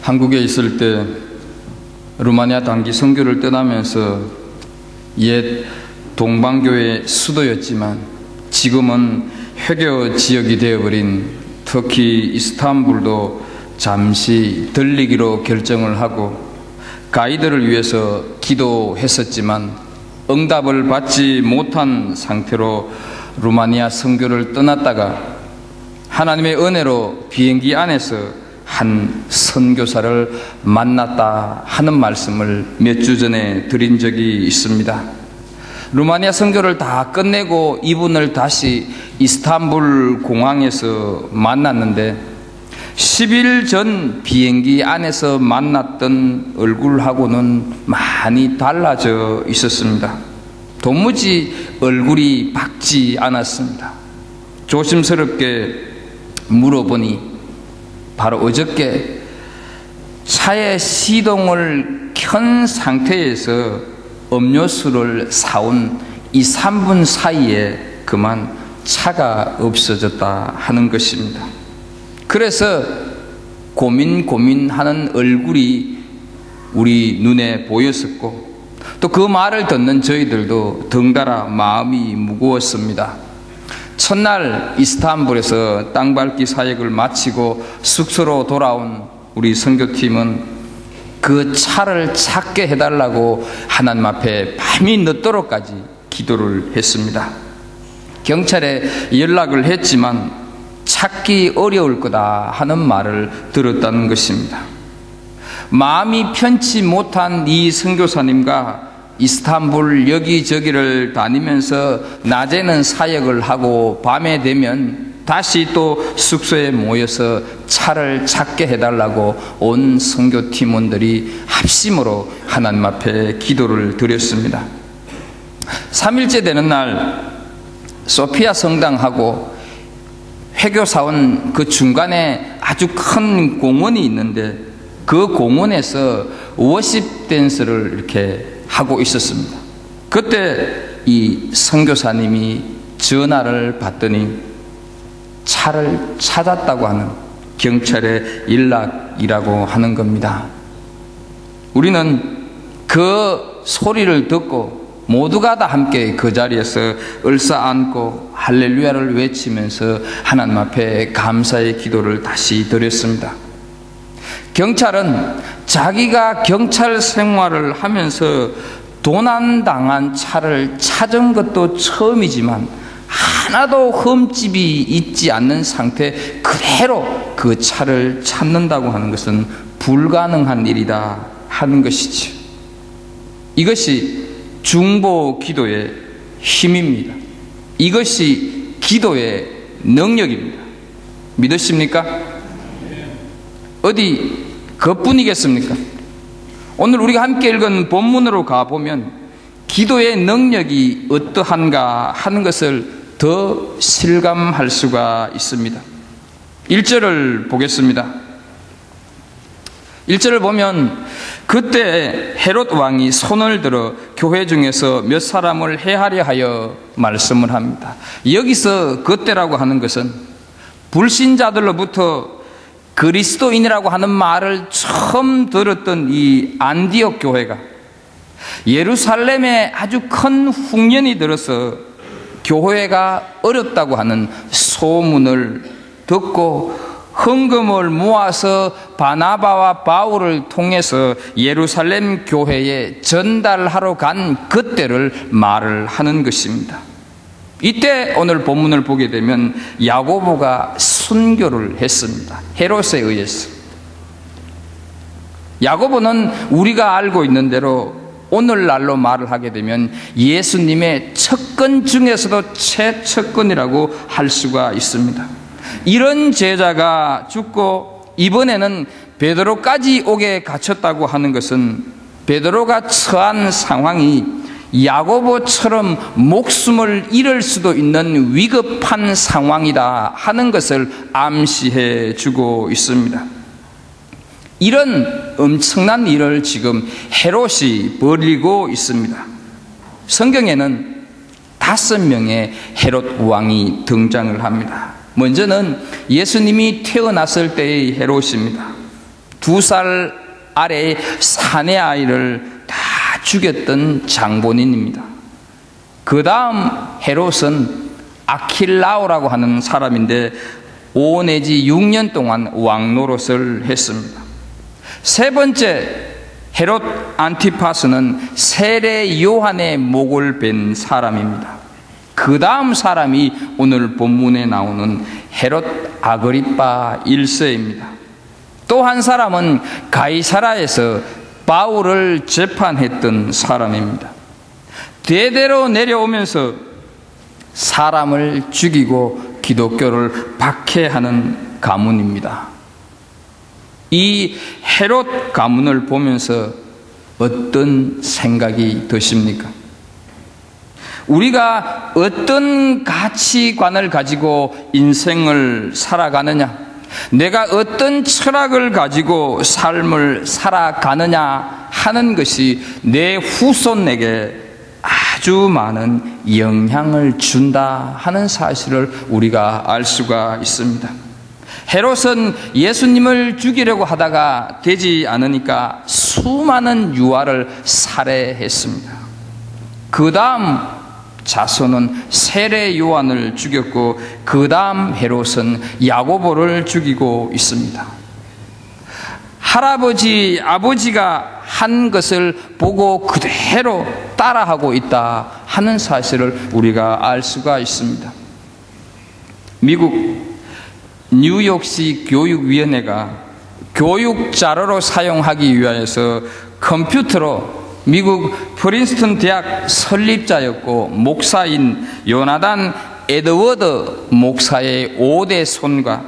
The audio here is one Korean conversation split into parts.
한국에 있을 때 루마니아 단기 선교를 떠나면서 옛 동방교회 수도였지만 지금은 회교 지역이 되어버린 터키 이스탄불도 잠시 들리기로 결정을 하고 가이드를 위해서 기도했었지만 응답을 받지 못한 상태로 루마니아 선교를 떠났다가 하나님의 은혜로 비행기 안에서 한 선교사를 만났다 하는 말씀을 몇 주 전에 드린 적이 있습니다. 루마니아 선교를 다 끝내고 이분을 다시 이스탄불 공항에서 만났는데 10일 전 비행기 안에서 만났던 얼굴하고는 많이 달라져 있었습니다. 도무지 얼굴이 밝지 않았습니다. 조심스럽게 물어보니 바로 어저께 차에 시동을 켠 상태에서 음료수를 사온 이 3분 사이에 그만 차가 없어졌다 하는 것입니다. 그래서 고민하는 얼굴이 우리 눈에 보였었고 또 그 말을 듣는 저희들도 덩달아 마음이 무거웠습니다. 첫날 이스탄불에서 땅밟기 사역을 마치고 숙소로 돌아온 우리 선교팀은 그 차를 찾게 해달라고 하나님 앞에 밤이 늦도록까지 기도를 했습니다. 경찰에 연락을 했지만 찾기 어려울 거다 하는 말을 들었다는 것입니다. 마음이 편치 못한 이 선교사님과 이스탄불 여기저기를 다니면서 낮에는 사역을 하고 밤에 되면 다시 또 숙소에 모여서 차를 찾게 해달라고 온 선교팀원들이 합심으로 하나님 앞에 기도를 드렸습니다. 3일째 되는 날 소피아 성당하고 회교사원 그 중간에 아주 큰 공원이 있는데 그 공원에서 워십 댄스를 이렇게 하고 있었습니다. 그때 이 선교사님이 전화를 받더니 차를 찾았다고 하는 경찰의 연락이라고 하는 겁니다. 우리는 그 소리를 듣고 모두가 다 함께 그 자리에서 얼싸안고 할렐루야를 외치면서 하나님 앞에 감사의 기도를 다시 드렸습니다. 경찰은 자기가 경찰 생활을 하면서 도난당한 차를 찾은 것도 처음이지만 하나도 흠집이 있지 않는 상태 그대로 그 차를 찾는다고 하는 것은 불가능한 일이다 하는 것이죠. 이것이 중보 기도의 힘입니다. 이것이 기도의 능력입니다. 믿으십니까? 어디 그뿐이겠습니까? 오늘 우리가 함께 읽은 본문으로 가보면 기도의 능력이 어떠한가 하는 것을 더 실감할 수가 있습니다. 1절을 보겠습니다. 1절을 보면 그때 헤롯 왕이 손을 들어 교회 중에서 몇 사람을 해하려 하여 말씀을 합니다. 여기서 그때라고 하는 것은 불신자들로부터 그리스도인이라고 하는 말을 처음 들었던 이 안디옥 교회가 예루살렘에 아주 큰 흉년이 들어서 교회가 어렵다고 하는 소문을 듣고 헌금을 모아서 바나바와 바울을 통해서 예루살렘 교회에 전달하러 간 그때를 말을 하는 것입니다. 이때 오늘 본문을 보게 되면 야고보가 순교를 했습니다. 헤롯에 의해서. 야고보는 우리가 알고 있는 대로 오늘날로 말을 하게 되면 예수님의 척근 중에서도 최척근이라고 할 수가 있습니다. 이런 제자가 죽고 이번에는 베드로까지 옥에 갇혔다고 하는 것은 베드로가 처한 상황이 야고보처럼 목숨을 잃을 수도 있는 위급한 상황이다 하는 것을 암시해 주고 있습니다. 이런 엄청난 일을 지금 헤롯이 벌이고 있습니다. 성경에는 5명의 헤롯 왕이 등장을 합니다. 먼저는 예수님이 태어났을 때의 헤롯입니다. 2살 아래의 사내 아이를 다 죽였던 장본인입니다. 그 다음 헤롯은 아킬라오라고 하는 사람인데 5 내지 6년 동안 왕 노릇을 했습니다. 세 번째 헤롯 안티파스는 세례 요한의 목을 벤 사람입니다. 그 다음 사람이 오늘 본문에 나오는 헤롯 아그리파 1세입니다. 또 한 사람은 가이사라에서 바울을 재판했던 사람입니다. 대대로 내려오면서 사람을 죽이고 기독교를 박해하는 가문입니다. 이 헤롯 가문을 보면서 어떤 생각이 드십니까? 우리가 어떤 가치관을 가지고 인생을 살아가느냐, 내가 어떤 철학을 가지고 삶을 살아가느냐 하는 것이 내 후손에게 아주 많은 영향을 준다 하는 사실을 우리가 알 수가 있습니다. 헤롯은 예수님을 죽이려고 하다가 되지 않으니까 수많은 유아를 살해했습니다. 그 다음 자손은 세례 요한을 죽였고 그 다음 헤롯은 야고보를 죽이고 있습니다. 할아버지, 아버지가 한 것을 보고 그대로 따라하고 있다 하는 사실을 우리가 알 수가 있습니다. 미국 뉴욕시 교육위원회가 교육 자료로 사용하기 위해서 컴퓨터로 미국 프린스턴 대학 설립자였고 목사인 요나단 에드워드 목사의 5대 손과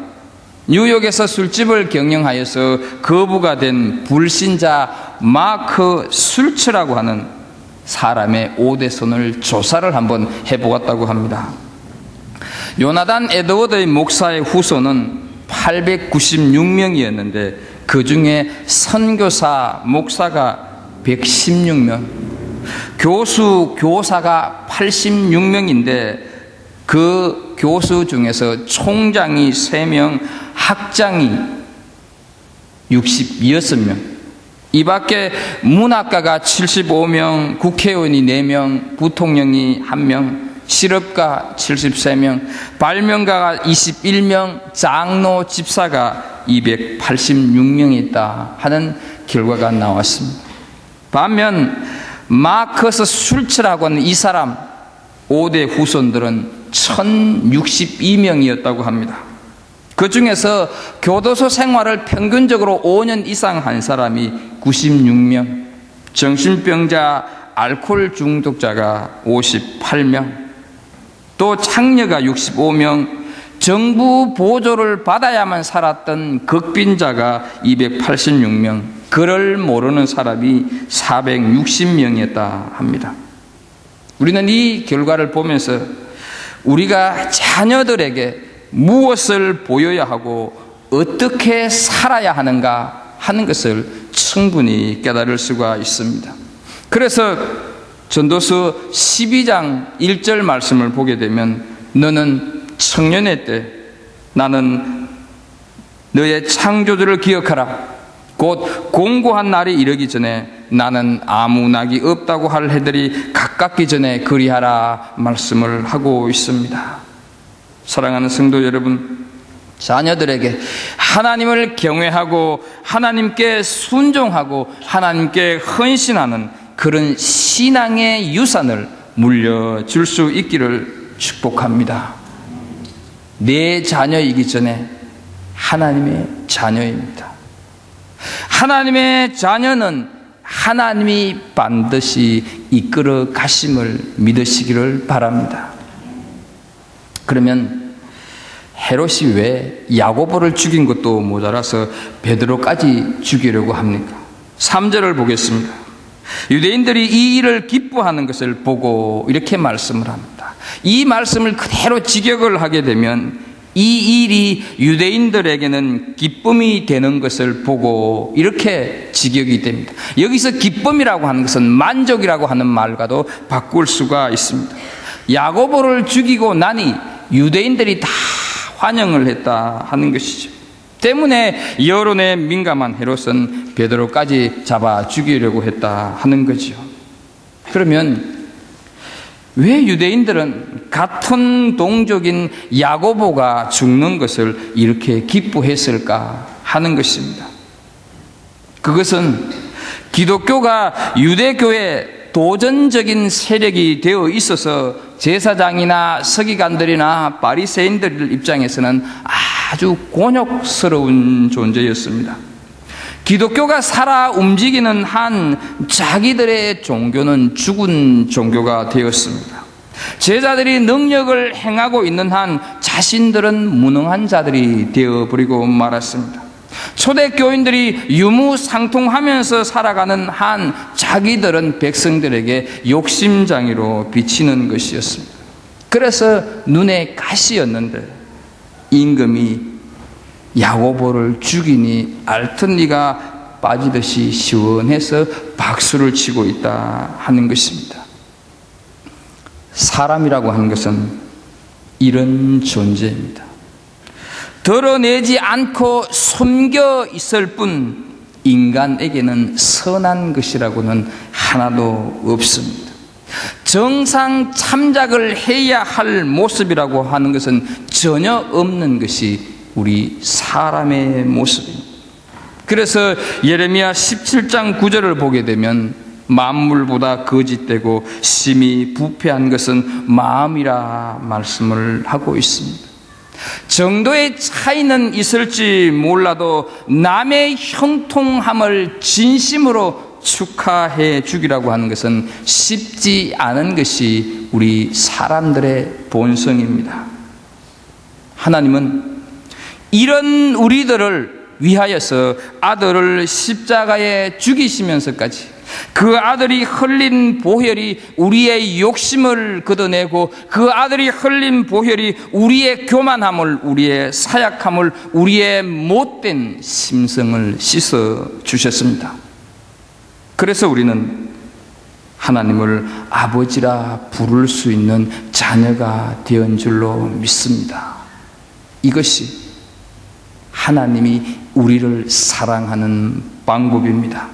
뉴욕에서 술집을 경영하여서 거부가 된 불신자 마크 술츠라고 하는 사람의 5대 손을 조사를 한번 해보았다고 합니다. 요나단 에드워드의 목사의 후손은 896명이었는데 그 중에 선교사, 목사가 116명, 교수, 교사가 86명인데 그 교수 중에서 총장이 3명, 학장이 66명, 이 밖에 문학가가 75명, 국회의원이 4명, 부통령이 1명, 실업가 73명, 발명가가 21명, 장로, 집사가 286명이 있다 하는 결과가 나왔습니다. 반면 마커스 술츠라고 하는 이 사람 5대 후손들은 1062명이었다고 합니다. 그 중에서 교도소 생활을 평균적으로 5년 이상 한 사람이 96명, 정신병자, 알코올 중독자가 58명, 또 창녀가 65명, 정부 보조를 받아야만 살았던 극빈자가 286명, 그를 모르는 사람이 460명이었다 합니다. 우리는 이 결과를 보면서 우리가 자녀들에게 무엇을 보여야 하고 어떻게 살아야 하는가 하는 것을 충분히 깨달을 수가 있습니다. 그래서 전도서 12장 1절 말씀을 보게 되면 너는 청년의 때 나는 너의 창조주를 기억하라. 곧 공고한 날이 이르기 전에 나는 아무 낙이 없다고 할 해들이 가깝기 전에 그리하라 말씀을 하고 있습니다. 사랑하는 성도 여러분, 자녀들에게 하나님을 경외하고 하나님께 순종하고 하나님께 헌신하는 그런 신앙의 유산을 물려줄 수 있기를 축복합니다. 내 자녀이기 전에 하나님의 자녀입니다. 하나님의 자녀는 하나님이 반드시 이끌어 가심을 믿으시기를 바랍니다. 그러면 헤롯이 왜 야고보를 죽인 것도 모자라서 베드로까지 죽이려고 합니까? 3절을 보겠습니다. 유대인들이 이 일을 기뻐하는 것을 보고 이렇게 말씀을 합니다. 이 말씀을 그대로 직역을 하게 되면 이 일이 유대인들에게는 기쁨이 되는 것을 보고 이렇게 직역이 됩니다. 여기서 기쁨이라고 하는 것은 만족이라고 하는 말과도 바꿀 수가 있습니다. 야고보를 죽이고 나니 유대인들이 다 환영을 했다 하는 것이죠. 때문에 여론에 민감한 헤롯은 베드로까지 잡아 죽이려고 했다 하는 거죠. 그러면 왜 유대인들은 같은 동족인 야고보가 죽는 것을 이렇게 기뻐했을까 하는 것입니다. 그것은 기독교가 유대교의 도전적인 세력이 되어 있어서 제사장이나 서기관들이나 바리새인들 입장에서는 아주 곤욕스러운 존재였습니다. 기독교가 살아 움직이는 한 자기들의 종교는 죽은 종교가 되었습니다. 제자들이 능력을 행하고 있는 한 자신들은 무능한 자들이 되어버리고 말았습니다. 초대교인들이 유무상통하면서 살아가는 한 자기들은 백성들에게 욕심장애로 비치는 것이었습니다. 그래서 눈에 가시였는데 임금이 야고보를 죽이니 알턴니가 빠지듯이 시원해서 박수를 치고 있다 하는 것입니다. 사람이라고 하는 것은 이런 존재입니다. 드러내지 않고 숨겨 있을 뿐 인간에게는 선한 것이라고는 하나도 없습니다. 정상 참작을 해야 할 모습이라고 하는 것은 전혀 없는 것이 우리 사람의 모습입니다. 그래서 예레미야 17장 9절을 보게 되면 만물보다 거짓되고 심히 부패한 것은 마음이라 말씀을 하고 있습니다. 정도의 차이는 있을지 몰라도 남의 형통함을 진심으로 축하해 주기라고 하는 것은 쉽지 않은 것이 우리 사람들의 본성입니다. 하나님은 이런 우리들을 위하여서 아들을 십자가에 죽이시면서까지 그 아들이 흘린 보혈이 우리의 욕심을 걷어내고 그 아들이 흘린 보혈이 우리의 교만함을, 우리의 사약함을, 우리의 못된 심성을 씻어 주셨습니다. 그래서 우리는 하나님을 아버지라 부를 수 있는 자녀가 되은 줄로 믿습니다. 이것이 하나님이 우리를 사랑하는 방법입니다.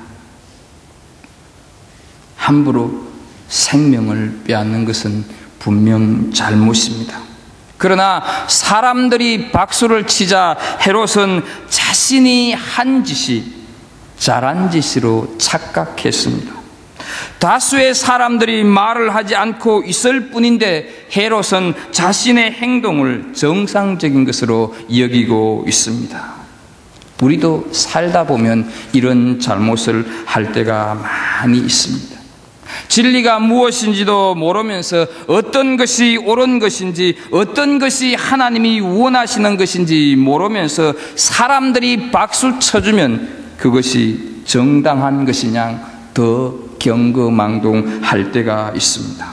함부로 생명을 빼앗는 것은 분명 잘못입니다. 그러나 사람들이 박수를 치자 헤롯은 자신이 한 짓이 잘한 짓으로 착각했습니다. 다수의 사람들이 말을 하지 않고 있을 뿐인데 헤롯은 자신의 행동을 정상적인 것으로 여기고 있습니다. 우리도 살다 보면 이런 잘못을 할 때가 많이 있습니다. 진리가 무엇인지도 모르면서 어떤 것이 옳은 것인지 어떤 것이 하나님이 원하시는 것인지 모르면서 사람들이 박수 쳐주면 그것이 정당한 것이냐 더 경거망동할 때가 있습니다.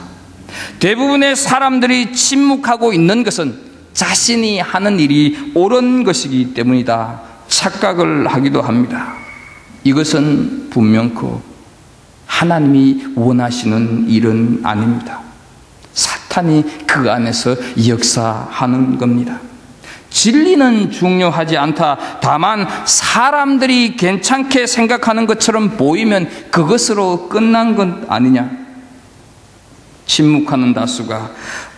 대부분의 사람들이 침묵하고 있는 것은 자신이 하는 일이 옳은 것이기 때문이다 착각을 하기도 합니다. 이것은 분명코 하나님이 원하시는 일은 아닙니다. 사탄이 그 안에서 역사하는 겁니다. 진리는 중요하지 않다. 다만 사람들이 괜찮게 생각하는 것처럼 보이면 그것으로 끝난 것 아니냐. 침묵하는 다수가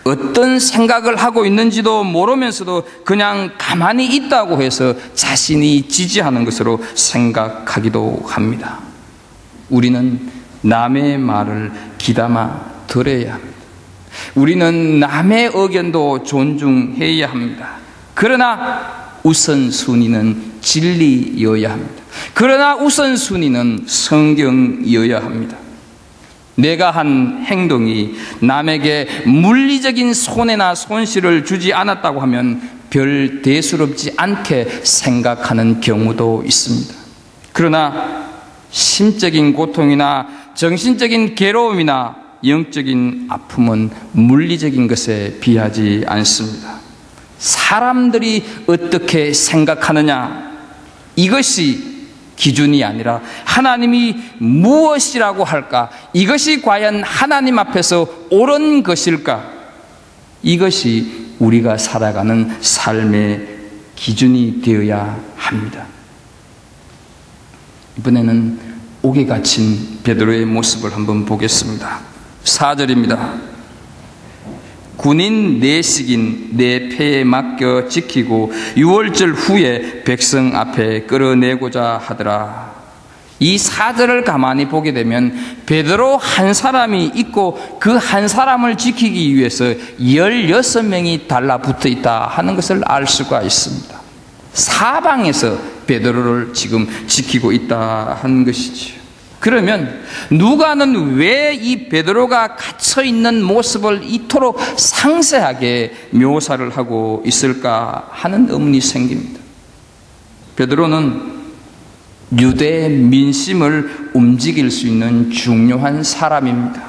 어떤 생각을 하고 있는지도 모르면서도 그냥 가만히 있다고 해서 자신이 지지하는 것으로 생각하기도 합니다. 우리는 남의 말을 귀담아 들어야 합니다. 우리는 남의 의견도 존중해야 합니다. 그러나 우선순위는 진리여야 합니다. 그러나 우선순위는 성경이어야 합니다. 내가 한 행동이 남에게 물리적인 손해나 손실을 주지 않았다고 하면 별 대수롭지 않게 생각하는 경우도 있습니다. 그러나 심적인 고통이나 정신적인 괴로움이나 영적인 아픔은 물리적인 것에 비하지 않습니다. 사람들이 어떻게 생각하느냐 이것이 기준이 아니라 하나님이 무엇이라고 할까, 이것이 과연 하나님 앞에서 옳은 것일까, 이것이 우리가 살아가는 삶의 기준이 되어야 합니다. 합니다. 이번에는 옥에 갇힌 베드로의 모습을 한번 보겠습니다. 4절입니다. 군인 내식인 내 패에 맡겨 지키고 유월절 후에 백성 앞에 끌어내고자 하더라. 이 4절을 가만히 보게 되면 베드로 한 사람이 있고 그 한 사람을 지키기 위해서 16명이 달라붙어 있다 하는 것을 알 수가 있습니다. 사방에서 베드로를 지금 지키고 있다 하는 것이죠. 그러면 누가는 왜 이 베드로가 갇혀 있는 모습을 이토록 상세하게 묘사를 하고 있을까 하는 의문이 생깁니다. 베드로는 유대 민심을 움직일 수 있는 중요한 사람입니다.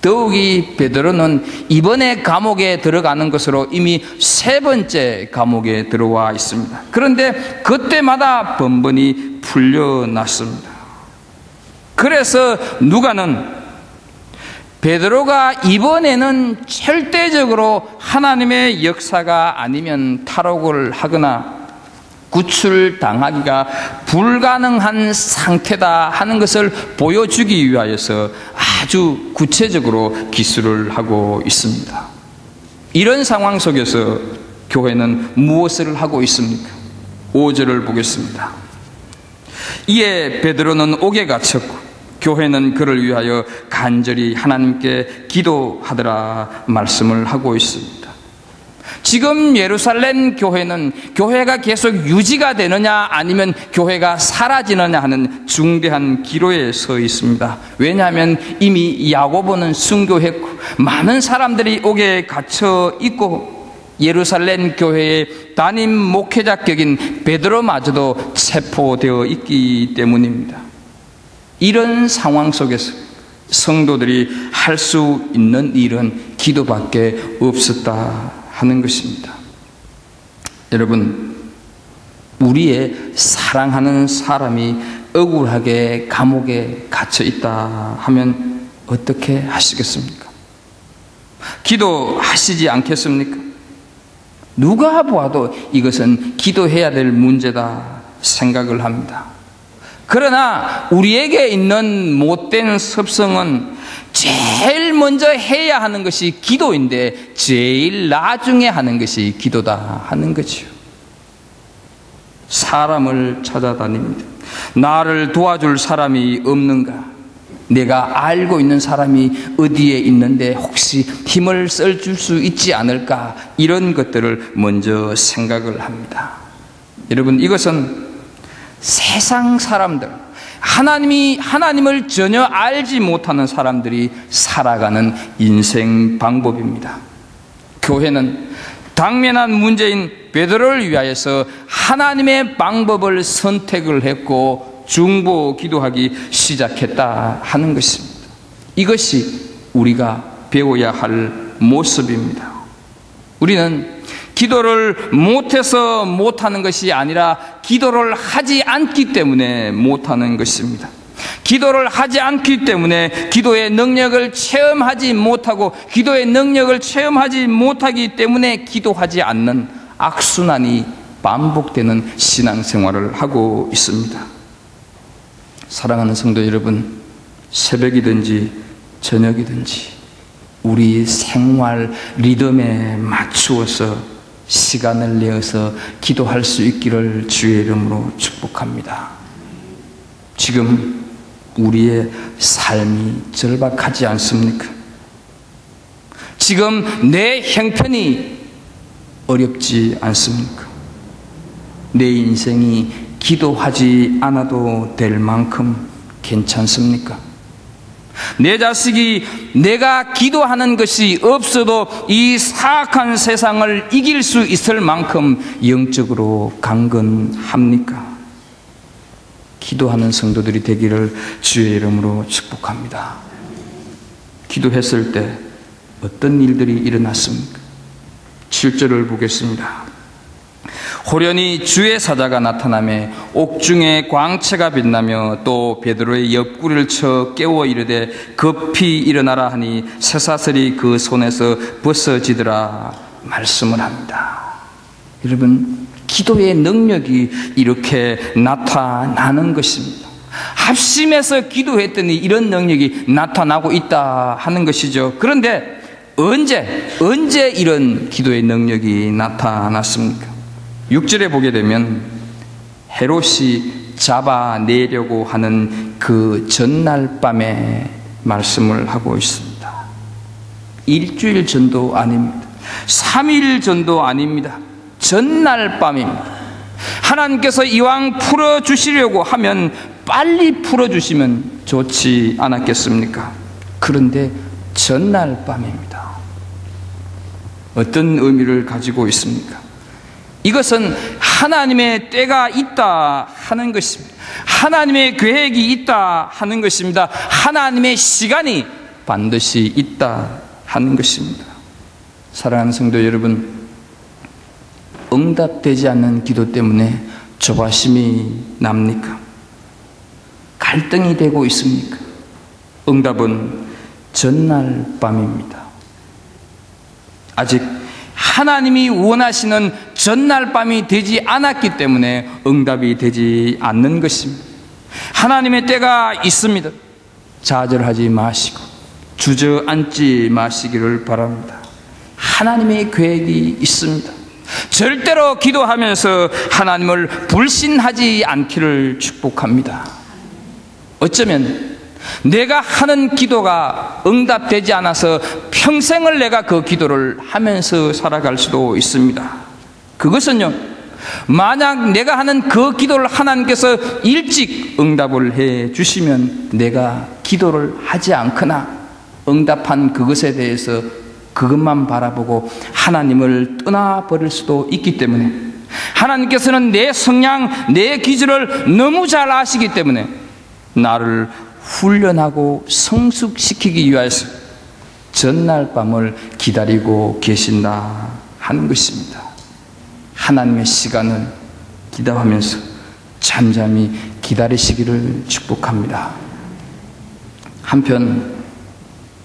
더욱이 베드로는 이번에 감옥에 들어가는 것으로 이미 3번째 감옥에 들어와 있습니다. 그런데 그때마다 번번이 풀려났습니다. 그래서 누가는 베드로가 이번에는 절대적으로 하나님의 역사가 아니면 탈옥을 하거나 구출당하기가 불가능한 상태다 하는 것을 보여주기 위하여서 아주 구체적으로 기술을 하고 있습니다. 이런 상황 속에서 교회는 무엇을 하고 있습니까? 5절을 보겠습니다. 이에 베드로는 옥에 갇혔고 교회는 그를 위하여 간절히 하나님께 기도하더라 말씀을 하고 있습니다. 지금 예루살렘 교회는 교회가 계속 유지가 되느냐 아니면 교회가 사라지느냐 하는 중대한 기로에 서 있습니다. 왜냐하면 이미 야고보는 순교했고 많은 사람들이 옥에 갇혀 있고 예루살렘 교회의 담임 목회자격인 베드로마저도 체포되어 있기 때문입니다. 이런 상황 속에서 성도들이 할 수 있는 일은 기도밖에 없었다 하는 것입니다. 여러분, 우리의 사랑하는 사람이 억울하게 감옥에 갇혀 있다 하면 어떻게 하시겠습니까? 기도하시지 않겠습니까? 누가 보아도 이것은 기도해야 될 문제다 생각을 합니다. 그러나 우리에게 있는 못된 습성은 제일 먼저 해야 하는 것이 기도인데 제일 나중에 하는 것이 기도다 하는 거죠. 사람을 찾아다닙니다. 나를 도와줄 사람이 없는가? 내가 알고 있는 사람이 어디에 있는데 혹시 힘을 써줄 수 있지 않을까? 이런 것들을 먼저 생각을 합니다. 여러분, 이것은 세상 사람들, 하나님을 전혀 알지 못하는 사람들이 살아가는 인생 방법입니다. 교회는 당면한 문제인 베드로를 위하여서 하나님의 방법을 선택을 했고 중보 기도하기 시작했다 하는 것입니다. 이것이 우리가 배워야 할 모습입니다. 우리는 기도를 못해서 못하는 것이 아니라 기도를 하지 않기 때문에 못하는 것입니다. 기도를 하지 않기 때문에 기도의 능력을 체험하지 못하고 기도의 능력을 체험하지 못하기 때문에 기도하지 않는 악순환이 반복되는 신앙생활을 하고 있습니다. 사랑하는 성도 여러분, 새벽이든지 저녁이든지 우리 생활 리듬에 맞추어서 시간을 내어서 기도할 수 있기를 주의 이름으로 축복합니다. 지금 우리의 삶이 절박하지 않습니까? 지금 내 형편이 어렵지 않습니까? 내 인생이 기도하지 않아도 될 만큼 괜찮습니까? 내 자식이 내가 기도하는 것이 없어도 이 사악한 세상을 이길 수 있을 만큼 영적으로 강건합니까? 기도하는 성도들이 되기를 주의 이름으로 축복합니다. 기도했을 때 어떤 일들이 일어났습니까? 7절을 보겠습니다. 호련히 주의 사자가 나타나며 옥중에 광채가 빛나며 또 베드로의 옆구리를 쳐 깨워 이르되 급히 일어나라 하니 쇠사슬이 그 손에서 벗어지더라 말씀을 합니다. 여러분, 기도의 능력이 이렇게 나타나는 것입니다. 합심해서 기도했더니 이런 능력이 나타나고 있다 하는 것이죠. 그런데 언제 이런 기도의 능력이 나타났습니까? 6절에 보게 되면 헤롯이 잡아내려고 하는 그 전날 밤에 말씀을 하고 있습니다. 일주일 전도 아닙니다. 3일 전도 아닙니다. 전날 밤입니다. 하나님께서 이왕 풀어주시려고 하면 빨리 풀어주시면 좋지 않았겠습니까? 그런데 전날 밤입니다. 어떤 의미를 가지고 있습니까? 이것은 하나님의 때가 있다 하는 것입니다. 하나님의 계획이 있다 하는 것입니다. 하나님의 시간이 반드시 있다 하는 것입니다. 사랑하는 성도 여러분, 응답되지 않는 기도 때문에 조바심이 납니까? 갈등이 되고 있습니까? 응답은 전날 밤입니다. 아직 하나님이 원하시는 전날 밤이 되지 않았기 때문에 응답이 되지 않는 것입니다. 하나님의 때가 있습니다. 좌절하지 마시고 주저앉지 마시기를 바랍니다. 하나님의 계획이 있습니다. 절대로 기도하면서 하나님을 불신하지 않기를 축복합니다. 어쩌면 내가 하는 기도가 응답되지 않아서 평생을 내가 그 기도를 하면서 살아갈 수도 있습니다. 그것은요, 만약 내가 하는 그 기도를 하나님께서 일찍 응답을 해 주시면 내가 기도를 하지 않거나 응답한 그것에 대해서 그것만 바라보고 하나님을 떠나버릴 수도 있기 때문에, 하나님께서는 내 성향, 내 기질을 너무 잘 아시기 때문에 나를 훈련하고 성숙시키기 위해서 전날 밤을 기다리고 계신다 하는 것입니다. 하나님의 시간을 기다하면서 잠잠히 기다리시기를 축복합니다. 한편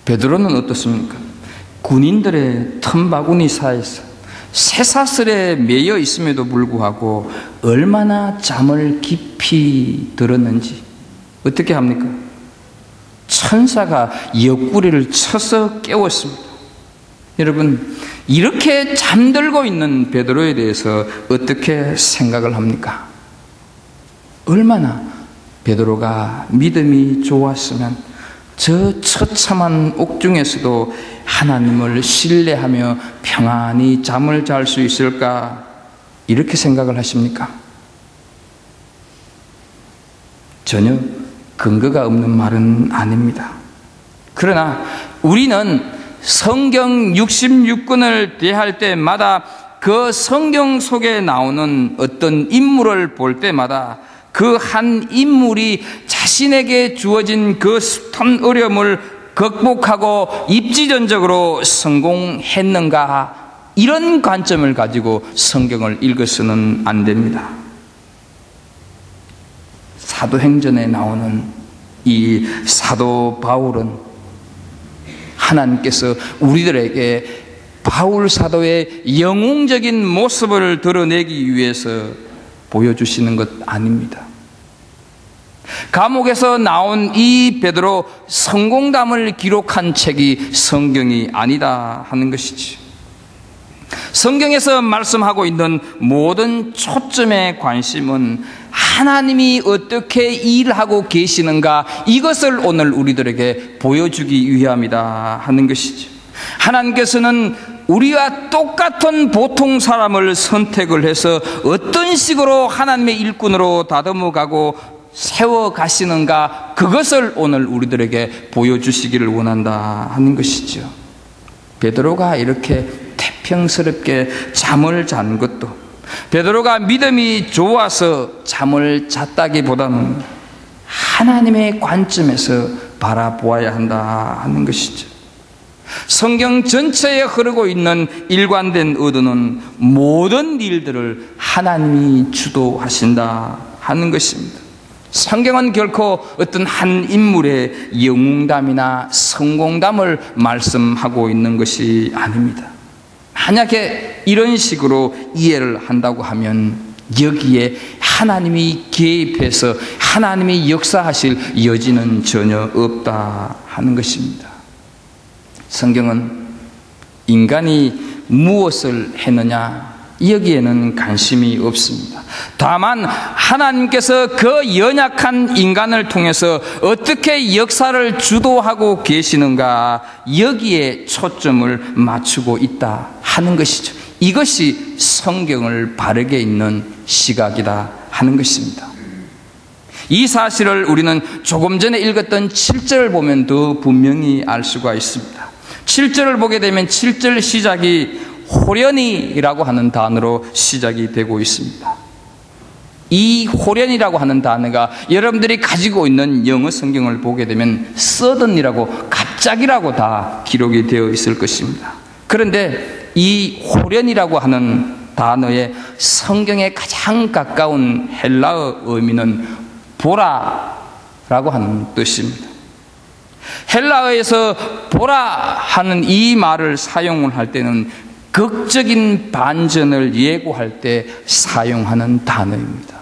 베드로는 어떻습니까? 군인들의 틈바구니 사이에서 쇠사슬에 매여 있음에도 불구하고 얼마나 잠을 깊이 들었는지 어떻게 합니까? 천사가 옆구리를 쳐서 깨웠습니다. 여러분, 이렇게 잠들고 있는 베드로에 대해서 어떻게 생각을 합니까? 얼마나 베드로가 믿음이 좋았으면 저 처참한 옥중에서도 하나님을 신뢰하며 평안히 잠을 잘 수 있을까, 이렇게 생각을 하십니까? 전혀 근거가 없는 말은 아닙니다. 그러나 우리는 성경 66권을 대할 때마다 그 성경 속에 나오는 어떤 인물을 볼 때마다 그 한 인물이 자신에게 주어진 그 숱한 어려움을 극복하고 입지전적으로 성공했는가, 이런 관점을 가지고 성경을 읽어서는 안 됩니다. 사도행전에 나오는 이 사도 바울은 하나님께서 우리들에게 바울 사도의 영웅적인 모습을 드러내기 위해서 보여주시는 것 아닙니다. 감옥에서 나온 이 베드로 성공담을 기록한 책이 성경이 아니다 하는 것이지. 성경에서 말씀하고 있는 모든 초점의 관심은 하나님이 어떻게 일하고 계시는가, 이것을 오늘 우리들에게 보여주기 위함이다 하는 것이죠. 하나님께서는 우리와 똑같은 보통 사람을 선택을 해서 어떤 식으로 하나님의 일꾼으로 다듬어가고 세워가시는가, 그것을 오늘 우리들에게 보여주시기를 원한다 하는 것이죠. 베드로가 이렇게 태평스럽게 잠을 잔 것도 베드로가 믿음이 좋아서 잠을 잤다기보다는 하나님의 관점에서 바라보아야 한다 하는 것이죠. 성경 전체에 흐르고 있는 일관된 의도는 모든 일들을 하나님이 주도하신다 하는 것입니다. 성경은 결코 어떤 한 인물의 영웅담이나 성공담을 말씀하고 있는 것이 아닙니다. 만약에 이런 식으로 이해를 한다고 하면 여기에 하나님이 개입해서 하나님이 역사하실 여지는 전혀 없다 하는 것입니다. 성경은 인간이 무엇을 했느냐 여기에는 관심이 없습니다. 다만 하나님께서 그 연약한 인간을 통해서 어떻게 역사를 주도하고 계시는가 여기에 초점을 맞추고 있다 하는 것이죠. 이것이 성경을 바르게 읽는 시각이다 하는 것입니다. 이 사실을 우리는 조금 전에 읽었던 7절을 보면 더 분명히 알 수가 있습니다. 7절을 보게 되면 7절 시작이 호련이라고 하는 단어로 시작이 되고 있습니다. 이 호련이라고 하는 단어가 여러분들이 가지고 있는 영어 성경을 보게 되면 sudden이라고 갑자기라고 다 기록이 되어 있을 것입니다. 그런데 이 호련이라고 하는 단어의 성경에 가장 가까운 헬라어 의미는 보라라고 하는 뜻입니다. 헬라어에서 보라 하는 이 말을 사용을 할 때는 극적인 반전을 예고할 때 사용하는 단어입니다.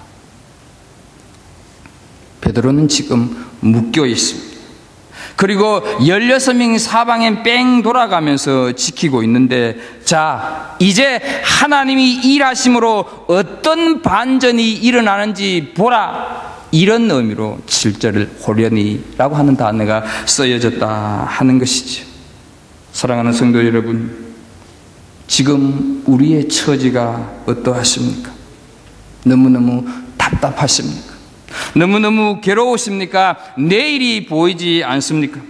베드로는 지금 묶여 있습니다. 그리고 16명이 사방에 뺑 돌아가면서 지키고 있는데, 자, 이제 하나님이 일하심으로 어떤 반전이 일어나는지 보라, 이런 의미로 7절을 호련이라고 하는 단어가 쓰여졌다 하는 것이죠. 사랑하는 성도 여러분, 지금 우리의 처지가 어떠하십니까? 너무너무 답답하십니까? 너무너무 괴로우십니까? 내일이 보이지 않습니까?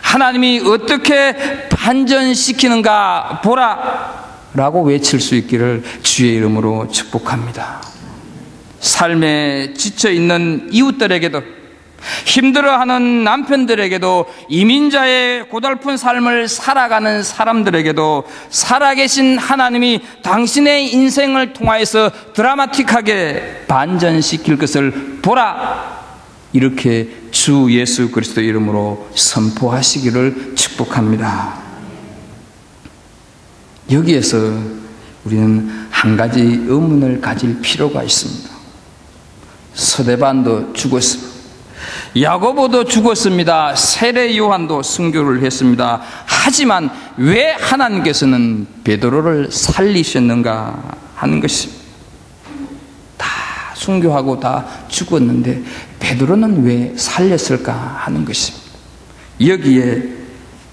하나님이 어떻게 반전시키는가 보라 라고 외칠 수 있기를 주의 이름으로 축복합니다. 삶에 지쳐있는 이웃들에게도, 힘들어하는 남편들에게도, 이민자의 고달픈 삶을 살아가는 사람들에게도 살아계신 하나님이 당신의 인생을 통하여서 드라마틱하게 반전시킬 것을 보라, 이렇게 주 예수 그리스도 이름으로 선포하시기를 축복합니다. 여기에서 우리는 한 가지 의문을 가질 필요가 있습니다. 스데반도 죽었습니다. 야고보도 죽었습니다. 세례 요한도 순교를 했습니다. 하지만 왜 하나님께서는 베드로를 살리셨는가 하는 것입니다. 다 순교하고 다 죽었는데 베드로는 왜 살렸을까 하는 것입니다. 여기에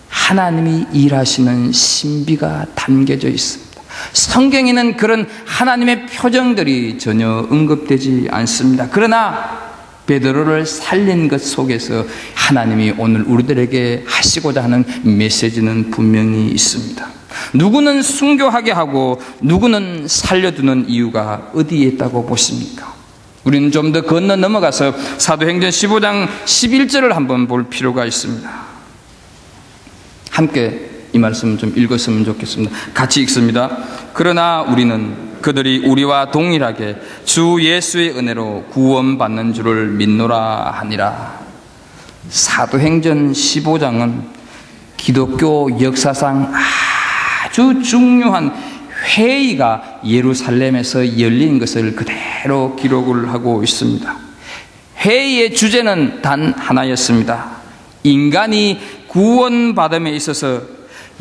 하나님이 일하시는 신비가 담겨져 있습니다. 성경에는 그런 하나님의 표정들이 전혀 언급되지 않습니다. 그러나 베드로를 살린 것 속에서 하나님이 오늘 우리들에게 하시고자 하는 메시지는 분명히 있습니다. 누구는 순교하게 하고 누구는 살려두는 이유가 어디에 있다고 보십니까? 우리는 좀 더 건너 넘어가서 사도행전 15장 11절을 한번 볼 필요가 있습니다. 함께 이 말씀 좀 읽었으면 좋겠습니다. 같이 읽습니다. 그러나 우리는 그들이 우리와 동일하게 주 예수의 은혜로 구원받는 줄을 믿노라 하니라. 사도행전 15장은 기독교 역사상 아주 중요한 회의가 예루살렘에서 열린 것을 그대로 기록을 하고 있습니다. 회의의 주제는 단 하나였습니다. 인간이 구원받음에 있어서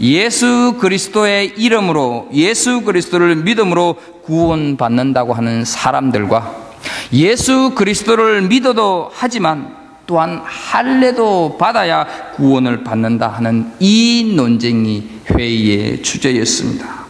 예수 그리스도의 이름으로, 예수 그리스도를 믿음으로 구원받는다고 하는 사람들과 예수 그리스도를 믿어도 하지만 또한 할례도 받아야 구원을 받는다 하는 이 논쟁이 회의의 주제였습니다.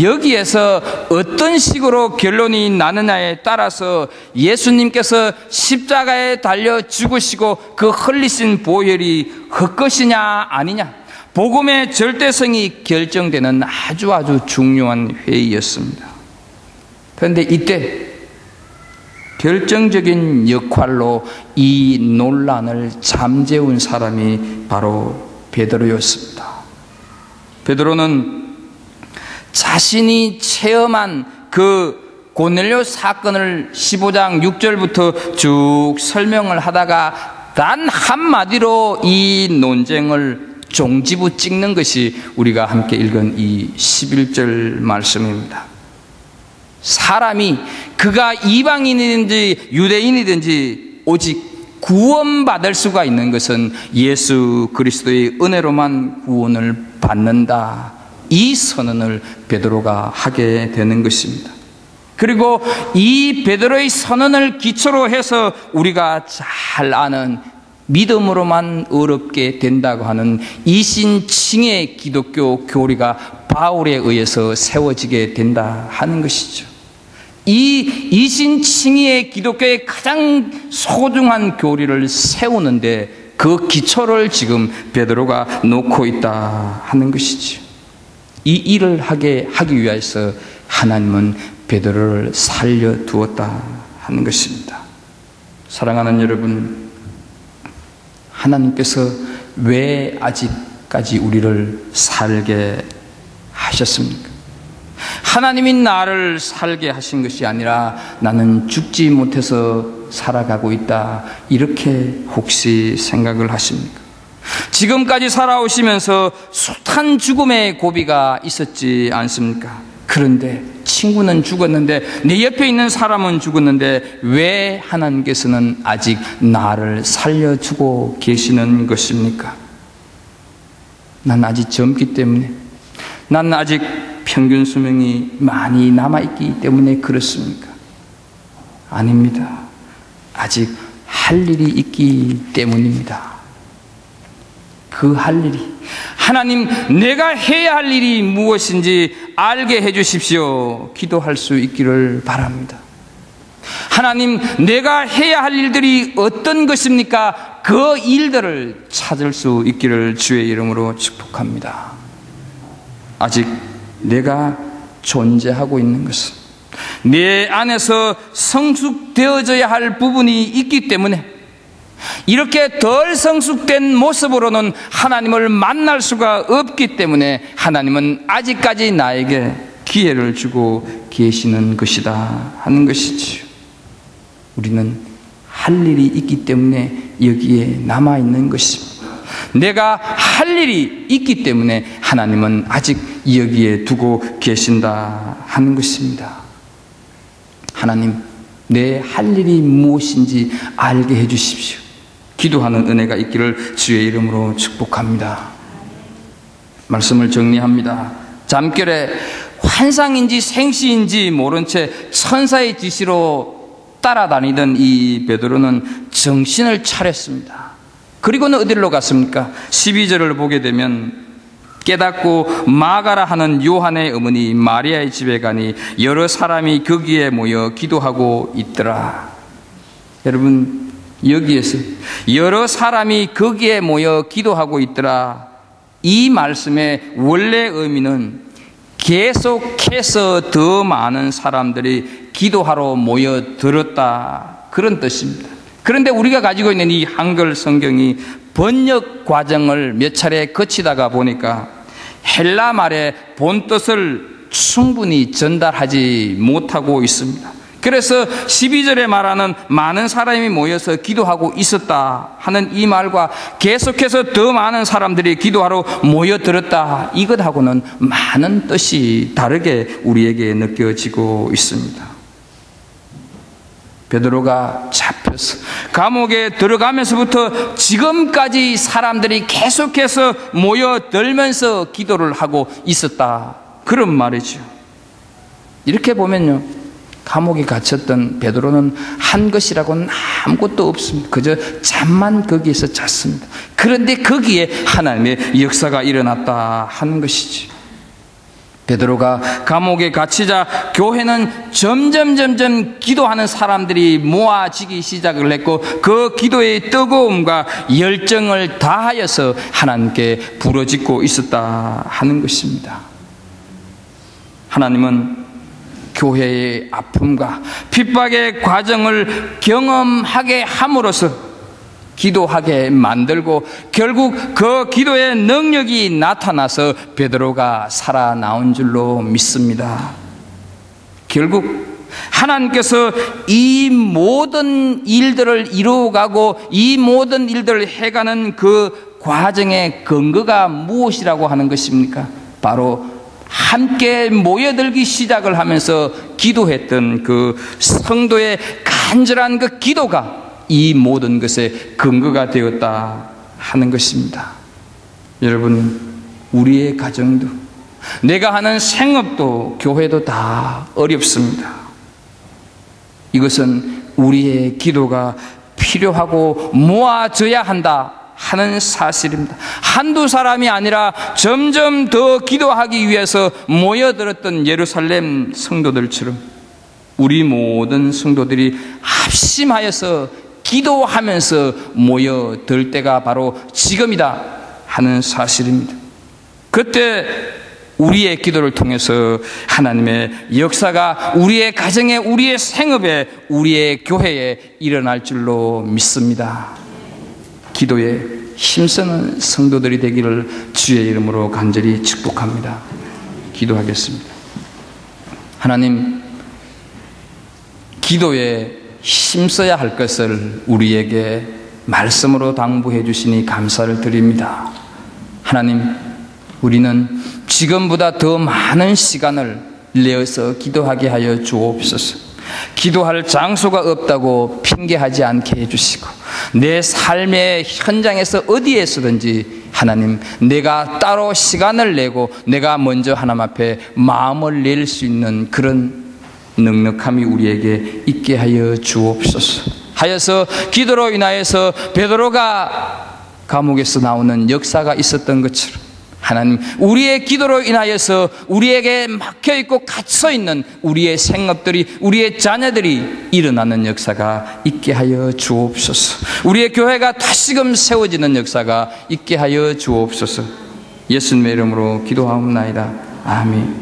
여기에서 어떤 식으로 결론이 나느냐에 따라서 예수님께서 십자가에 달려 죽으시고 그 흘리신 보혈이 헛것이냐 아니냐, 복음의 절대성이 결정되는 아주 중요한 회의였습니다. 그런데 이때 결정적인 역할로 이 논란을 잠재운 사람이 바로 베드로였습니다. 베드로는 자신이 체험한 그 고넬료 사건을 15장 6절부터 쭉 설명을 하다가 단 한마디로 이 논쟁을 종지부 찍는 것이 우리가 함께 읽은 이 11절 말씀입니다. 사람이 그가 이방인이든지 유대인이든지 오직 구원받을 수가 있는 것은 예수 그리스도의 은혜로만 구원을 받는다. 이 선언을 베드로가 하게 되는 것입니다. 그리고 이 베드로의 선언을 기초로 해서 우리가 잘 아는 믿음으로만 어렵게 된다고 하는 이신칭의 기독교 교리가 바울에 의해서 세워지게 된다 하는 것이죠. 이 이신칭의 기독교의 가장 소중한 교리를 세우는데 그 기초를 지금 베드로가 놓고 있다 하는 것이죠. 이 일을 하기 위해서 하나님은 베드로를 살려두었다 하는 것입니다. 사랑하는 여러분, 하나님께서 왜 아직까지 우리를 살게 하셨습니까? 하나님이 나를 살게 하신 것이 아니라 나는 죽지 못해서 살아가고 있다, 이렇게 혹시 생각을 하십니까? 지금까지 살아오시면서 숱한 죽음의 고비가 있었지 않습니까? 그런데 친구는 죽었는데, 내 옆에 있는 사람은 죽었는데 왜 하나님께서는 아직 나를 살려주고 계시는 것입니까? 난 아직 젊기 때문에, 난 아직 평균 수명이 많이 남아있기 때문에 그렇습니까? 아닙니다. 아직 할 일이 있기 때문입니다. 그 할 일이, 하나님, 내가 해야 할 일이 무엇인지 알게 해주십시오. 기도할 수 있기를 바랍니다. 하나님, 내가 해야 할 일들이 어떤 것입니까? 그 일들을 찾을 수 있기를 주의 이름으로 축복합니다. 아직 내가 존재하고 있는 것은 내 안에서 성숙되어져야 할 부분이 있기 때문에, 이렇게 덜 성숙된 모습으로는 하나님을 만날 수가 없기 때문에 하나님은 아직까지 나에게 기회를 주고 계시는 것이다 하는 것이지요. 우리는 할 일이 있기 때문에 여기에 남아있는 것입니다. 내가 할 일이 있기 때문에 하나님은 아직 여기에 두고 계신다 하는 것입니다. 하나님, 내 할 일이 무엇인지 알게 해주십시오. 기도하는 은혜가 있기를 주의 이름으로 축복합니다. 말씀을 정리합니다. 잠결에 환상인지 생시인지 모른 채 천사의 지시로 따라다니던 이 베드로는 정신을 차렸습니다. 그리고는 어디로 갔습니까? 12절을 보게 되면, 깨닫고 마가라 하는 요한의 어머니 마리아의 집에 가니 여러 사람이 거기에 모여 기도하고 있더라. 여러분, 여기에서 여러 사람이 거기에 모여 기도하고 있더라, 이 말씀의 원래 의미는 계속해서 더 많은 사람들이 기도하러 모여들었다, 그런 뜻입니다. 그런데 우리가 가지고 있는 이 한글 성경이 번역 과정을 몇 차례 거치다가 보니까 헬라 말의 본뜻을 충분히 전달하지 못하고 있습니다. 그래서 12절에 말하는 많은 사람이 모여서 기도하고 있었다 하는 이 말과 계속해서 더 많은 사람들이 기도하러 모여들었다, 이것하고는 많은 뜻이 다르게 우리에게 느껴지고 있습니다. 베드로가 잡혀서 감옥에 들어가면서부터 지금까지 사람들이 계속해서 모여들면서 기도를 하고 있었다, 그런 말이죠. 이렇게 보면요, 감옥에 갇혔던 베드로는 한 것이라고는 아무것도 없습니다. 그저 잠만 거기에서 잤습니다. 그런데 거기에 하나님의 역사가 일어났다 하는 것이지. 베드로가 감옥에 갇히자 교회는 점점 기도하는 사람들이 모아지기 시작을 했고, 그 기도의 뜨거움과 열정을 다하여서 하나님께 부르짖고 있었다 하는 것입니다. 하나님은 교회의 아픔과 핍박의 과정을 경험하게 함으로써 기도하게 만들고, 결국 그 기도의 능력이 나타나서 베드로가 살아나온 줄로 믿습니다. 결국 하나님께서 이 모든 일들을 이루어가고 이 모든 일들을 해가는 그 과정의 근거가 무엇이라고 하는 것입니까? 바로 함께 모여들기 시작을 하면서 기도했던 그 성도의 간절한 그 기도가 이 모든 것의 근거가 되었다 하는 것입니다. 여러분, 우리의 가정도, 내가 하는 생업도, 교회도 다 어렵습니다. 이것은 우리의 기도가 필요하고 모아져야 한다 하는 사실입니다. 한두 사람이 아니라 점점 더 기도하기 위해서 모여들었던 예루살렘 성도들처럼 우리 모든 성도들이 합심하여서 기도하면서 모여들 때가 바로 지금이다 하는 사실입니다. 그때 우리의 기도를 통해서 하나님의 역사가 우리의 가정에, 우리의 생업에, 우리의 교회에 일어날 줄로 믿습니다. 기도에 힘쓰는 성도들이 되기를 주의 이름으로 간절히 축복합니다. 기도하겠습니다. 하나님, 기도에 힘써야 할 것을 우리에게 말씀으로 당부해 주시니 감사를 드립니다. 하나님, 우리는 지금보다 더 많은 시간을 내어서 기도하게 하여 주옵소서. 기도할 장소가 없다고 핑계하지 않게 해주시고, 내 삶의 현장에서 어디에서든지 하나님, 내가 따로 시간을 내고 내가 먼저 하나님 앞에 마음을 낼 수 있는 그런 넉넉함이 우리에게 있게 하여 주옵소서. 하여서 기도로 인하여서 베드로가 감옥에서 나오는 역사가 있었던 것처럼 하나님, 우리의 기도로 인하여서 우리에게 막혀있고 갇혀있는 우리의 생업들이, 우리의 자녀들이 일어나는 역사가 있게 하여 주옵소서. 우리의 교회가 다시금 세워지는 역사가 있게 하여 주옵소서. 예수님의 이름으로 기도하옵나이다. 아멘.